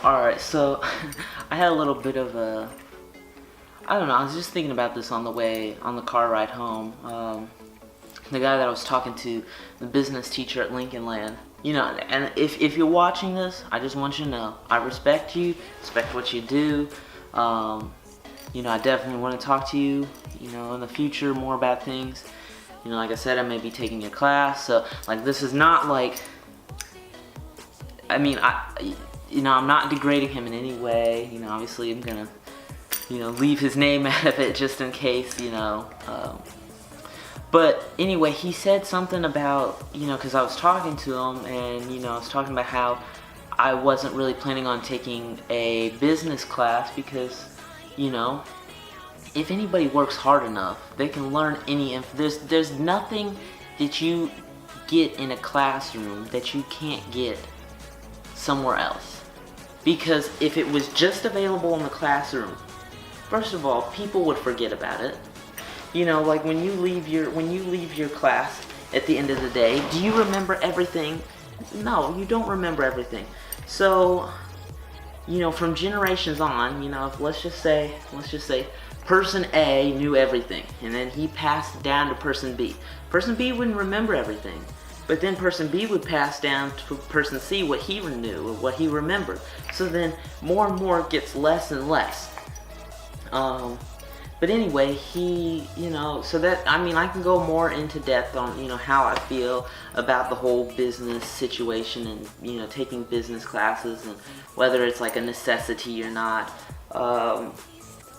Alright, so I had a little bit of a, I don't know, I was just thinking about this on the car ride home. The guy that I was talking to, the business teacher at Lincoln Land, you know, and if you're watching this, I just want you to know, I respect you, respect what you do. You know, I definitely want to talk to you, you know, in the future more about things. You know, like I said, I may be taking your class, so like this is not like, I mean, you know, I'm not degrading him in any way. You know, obviously I'm gonna, you know, leave his name out of it just in case, you know. But anyway, he said something about, you know, because I was talking to him and, you know, I was talking about how I wasn't really planning on taking a business class because, you know, if anybody works hard enough, they can learn any, there's nothing that you get in a classroom that you can't get somewhere else. Because if it was just available in the classroom, first of all, people would forget about it. You know, like when you leave your class at the end of the day, do you remember everything? No, you don't remember everything. So, you know, from generations on, you know, let's just say person A knew everything, and then he passed it down to person B. Person B wouldn't remember everything, but then person B would pass down to person C what he knew or what he remembered. So then more and more gets less and less. But anyway, he, you know, so that, I mean, I can go more into depth on, you know, how I feel about the whole business situation and, you know, taking business classes and whether it's like a necessity or not.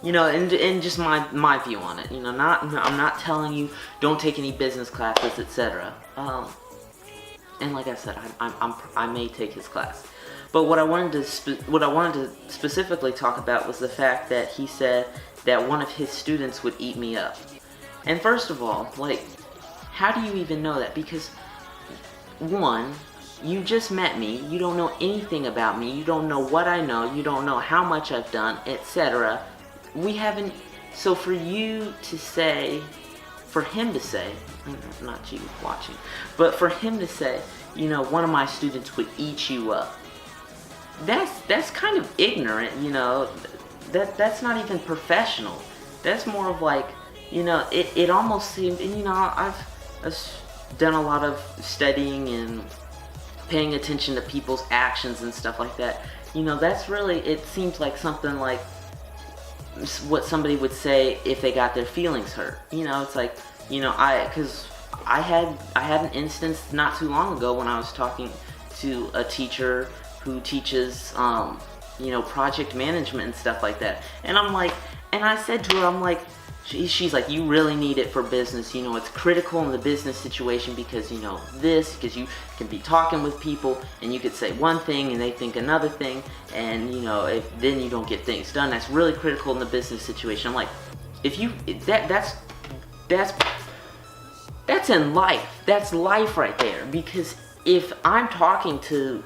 You know, and just my view on it. You know, I'm not telling you don't take any business classes, etc. And like I said, I may take his class. But what I wanted to specifically talk about was the fact that he said that one of his students would eat me up. And first of all, like, how do you even know that? Because one, you just met me, you don't know anything about me, you don't know what I know, you don't know how much I've done, etc. We haven't, so for you to say, for him to say, not you watching, but for him to say, you know, one of my students would eat you up, that's kind of ignorant, you know. That's not even professional. That's more of like, you know, it almost seemed, and you know, I've done a lot of studying and paying attention to people's actions and stuff like that. You know, that's really, it seems like something like what somebody would say if they got their feelings hurt. You know, it's like, you know, because I had an instance not too long ago when I was talking to a teacher who teaches, you know, project management and stuff like that. And I'm like, and I said to her, I'm like, she's like, you really need it for business. You know, it's critical in the business situation because, you know, because you can be talking with people and you could say one thing and they think another thing. And, you know, then you don't get things done. That's really critical in the business situation. I'm like, that's in life. That's life right there. Because if I'm talking to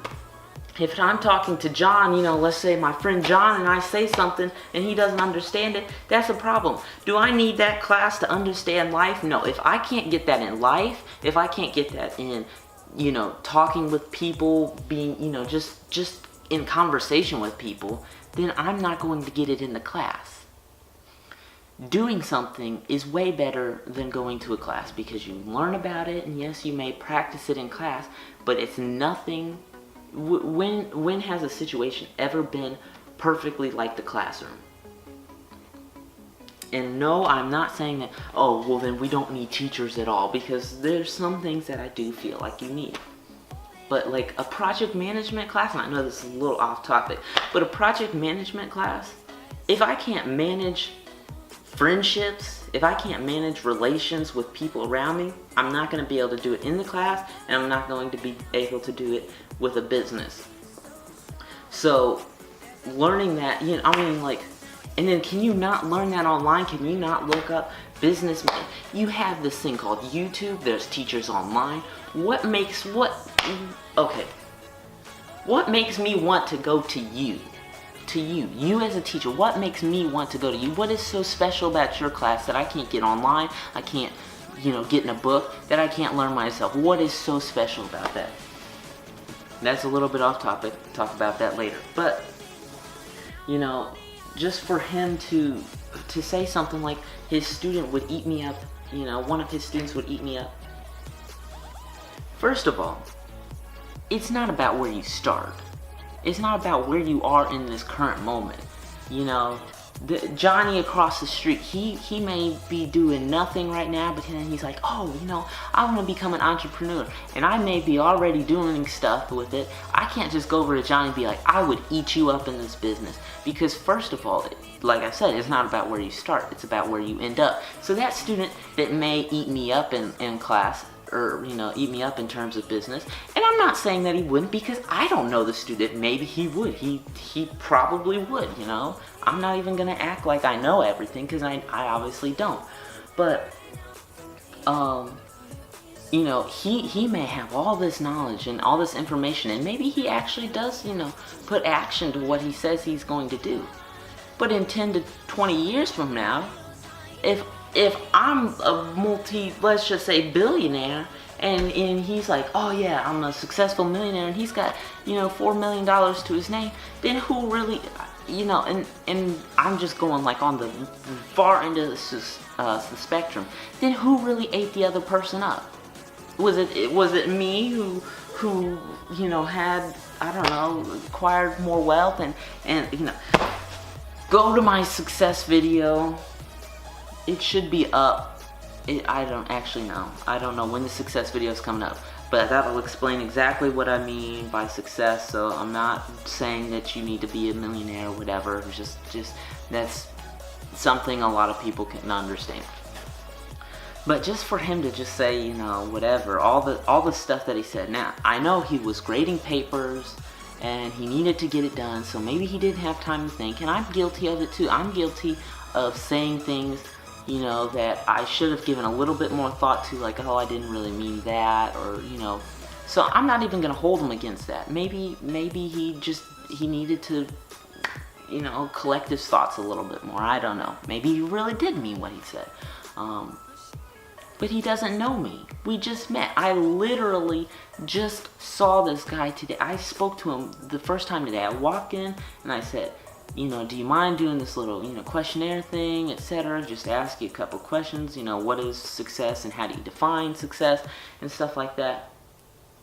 John, you know, let's say my friend John, and I say something and he doesn't understand it, that's a problem. Do I need that class to understand life? No. If I can't get that in life, if I can't get that in, you know, talking with people, being, you know, just in conversation with people, then I'm not going to get it in the class. Doing something is way better than going to a class because you learn about it, and yes, you may practice it in class, but it's nothing. When has a situation ever been perfectly like the classroom? And no, I'm not saying that, oh, well then we don't need teachers at all, because there's some things that I do feel like you need. But like a project management class, and I know this is a little off topic, but a project management class, if I can't manage friendships, if I can't manage relations with people around me, I'm not going to be able to do it in the class, and I'm not going to be able to do it with a business. So learning that, you know, I mean, like, and then can you not learn that online? Can you not look up business? You have this thing called YouTube. There's teachers online. What makes me want to go to you? You as a teacher, what makes me want to go to you? What is so special about your class that I can't get online? I can't, you know, get in a book, that I can't learn myself? What is so special about that? That's a little bit off topic. Talk about that later. But you know, just for him to say something like his student would eat me up, you know, one of his students would eat me up. First of all, it's not about where you start. It's not about where you are in this current moment. You know, Johnny across the street, he may be doing nothing right now, but then he's like, oh, you know, I want to become an entrepreneur, and I may be already doing stuff with it. I can't just go over to Johnny and be like, I would eat you up in this business. Because first of all, like I said, it's not about where you start, it's about where you end up. So that student that may eat me up in class, or, you know, eat me up in terms of business, and I'm not saying that he wouldn't, because I don't know the student. Maybe he would. He probably would, you know. I'm not even gonna act like I know everything, because I obviously don't. But you know, he may have all this knowledge and all this information, and maybe he actually does, you know, put action to what he says he's going to do. But in 10 to 20 years from now, if I'm a let's just say billionaire, and he's like, oh yeah, I'm a successful millionaire, and he's got, you know, $4 million to his name, then who really, you know, and I'm just going like on the far end of the spectrum, then who really ate the other person up? Was it me who you know, had, I don't know, acquired more wealth, and you know, go to my success video. It should be up. I don't actually know. I don't know when the success video is coming up, but that'll explain exactly what I mean by success. So I'm not saying that you need to be a millionaire or whatever. Just that's something a lot of people can understand. But just for him to just say, you know, whatever, all the stuff that he said. Now, I know he was grading papers and he needed to get it done, so maybe he didn't have time to think, and I'm guilty of it too. I'm guilty of saying things, you know, that I should have given a little bit more thought to, like, oh, I didn't really mean that, or, you know. So I'm not even gonna hold him against that. Maybe he needed to, you know, collect his thoughts a little bit more. I don't know. Maybe he really did mean what he said. But he doesn't know me. We just met. I literally just saw this guy today. I spoke to him the first time today. I walked in and I said, you know, do you mind doing this little, you know, questionnaire thing, etc. Just ask you a couple questions, you know, what is success and how do you define success and stuff like that.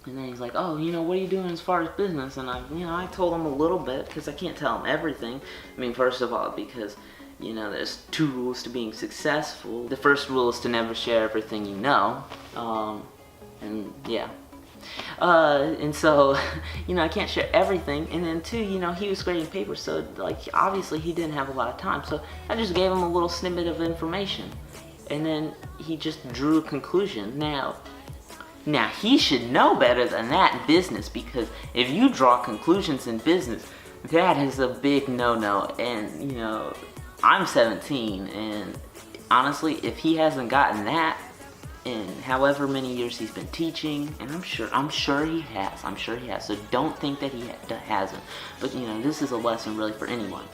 And then he's like, oh, you know, what are you doing as far as business? And I told him a little bit, because I can't tell him everything. I mean, first of all, because, you know, there's 2 rules to being successful. The first rule is to never share everything you know. And yeah. And so, you know, I can't share everything. And then 2, you know, he was grading papers, so, like, obviously he didn't have a lot of time. So I just gave him a little snippet of information. And then he just drew a conclusion. Now he should know better than that in business, because if you draw conclusions in business, that is a big no-no. And, you know, I'm 17, and honestly, if he hasn't gotten that in however many years he's been teaching, and I'm sure he has, so don't think that he hasn't. But, you know, this is a lesson really for anyone.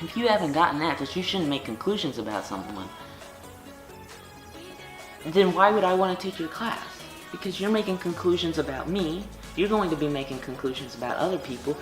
If you haven't gotten that you shouldn't make conclusions about someone, then why would I want to teach your class? Because you're making conclusions about me. You're going to be making conclusions about other people.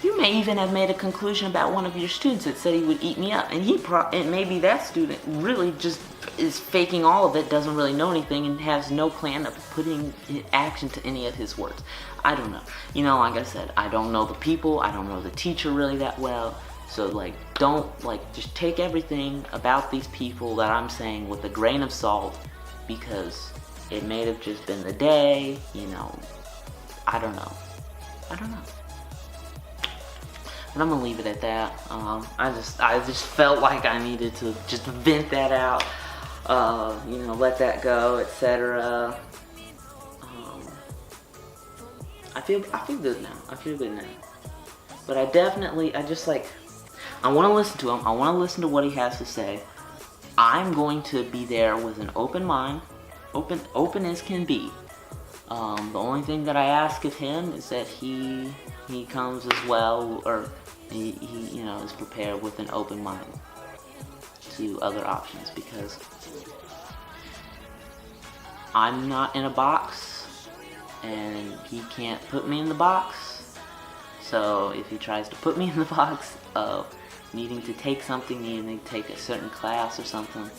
You may even have made a conclusion about one of your students that said he would eat me up, and maybe that student really just is faking all of it, doesn't really know anything, and has no plan of putting action to any of his words. I don't know. You know, like I said, I don't know the people. I don't know the teacher really that well. So, like, don't, like, just take everything about these people that I'm saying with a grain of salt, because it may have just been the day, you know. I don't know. But I'm gonna leave it at that. I just felt like I needed to just vent that out, you know, let that go, etc. I feel good now. But I want to listen to him. I want to listen to what he has to say. I'm going to be there with an open mind, open as can be. The only thing that I ask of him is that he comes as well, or he you know, is prepared with an open mind to other options, because I'm not in a box and he can't put me in the box. So if he tries to put me in the box of needing to take something, needing to take a certain class or something,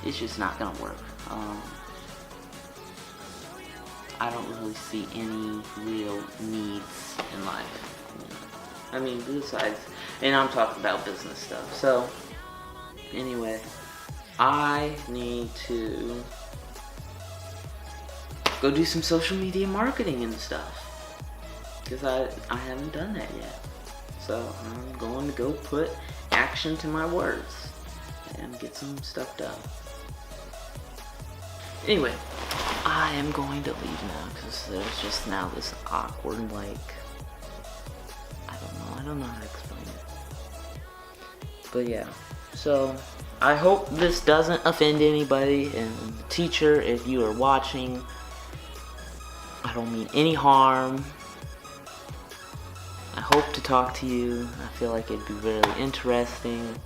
it's just not gonna work. I don't really see any real needs in life. I mean, besides, and I'm talking about business stuff. So anyway, I need to go do some social media marketing and stuff, because I haven't done that yet. So I'm going to go put action to my words and get some stuff done. Anyway, I am going to leave now because there's just now this awkward, like, I don't know how to explain it. But yeah, so I hope this doesn't offend anybody, and teacher, if you are watching, I don't mean any harm. I hope to talk to you. I feel like it'd be really interesting.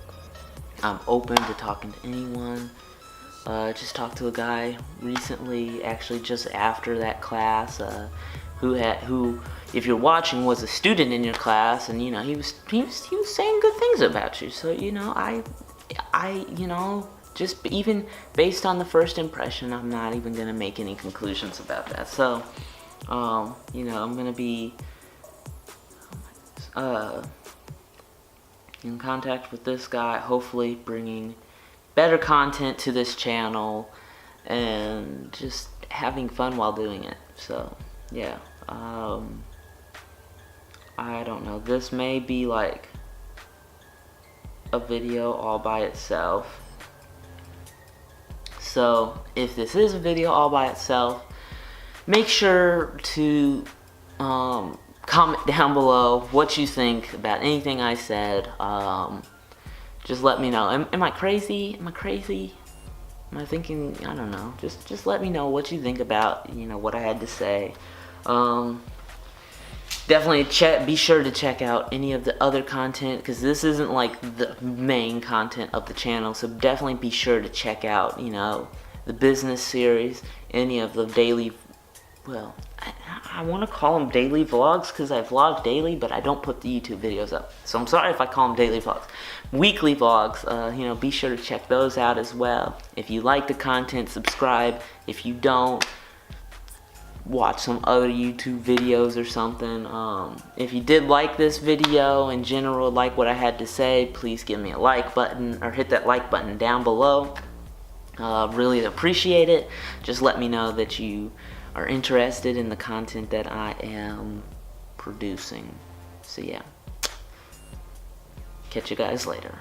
I'm open to talking to anyone. Just talked to a guy recently, actually just after that class, who, if you're watching, was a student in your class, and you know he was saying good things about you. So you know, I you know, just even based on the first impression, I'm not even gonna make any conclusions about that. So you know, I'm gonna be in contact with this guy, hopefully bringing better content to this channel and just having fun while doing it. So yeah, I don't know, this may be like a video all by itself. So if this is a video all by itself, make sure to comment down below what you think about anything I said. Just let me know. Am I crazy? Am I crazy? Am I thinking? I don't know. Just let me know what you think about, you know, what I had to say. Definitely be sure to check out any of the other content, because this isn't like the main content of the channel. So definitely be sure to check out, you know, the business series, any of the daily, well, I want to call them daily vlogs because I vlog daily, but I don't put the YouTube videos up. So I'm sorry if I call them daily vlogs. Weekly vlogs, you know, be sure to check those out as well. If you like the content, subscribe. If you don't, watch some other YouTube videos or something. If you did like this video in general, like what I had to say, please give me a like button or hit that like button down below. Really appreciate it. Just let me know that you are interested in the content that I am producing. So yeah, catch you guys later.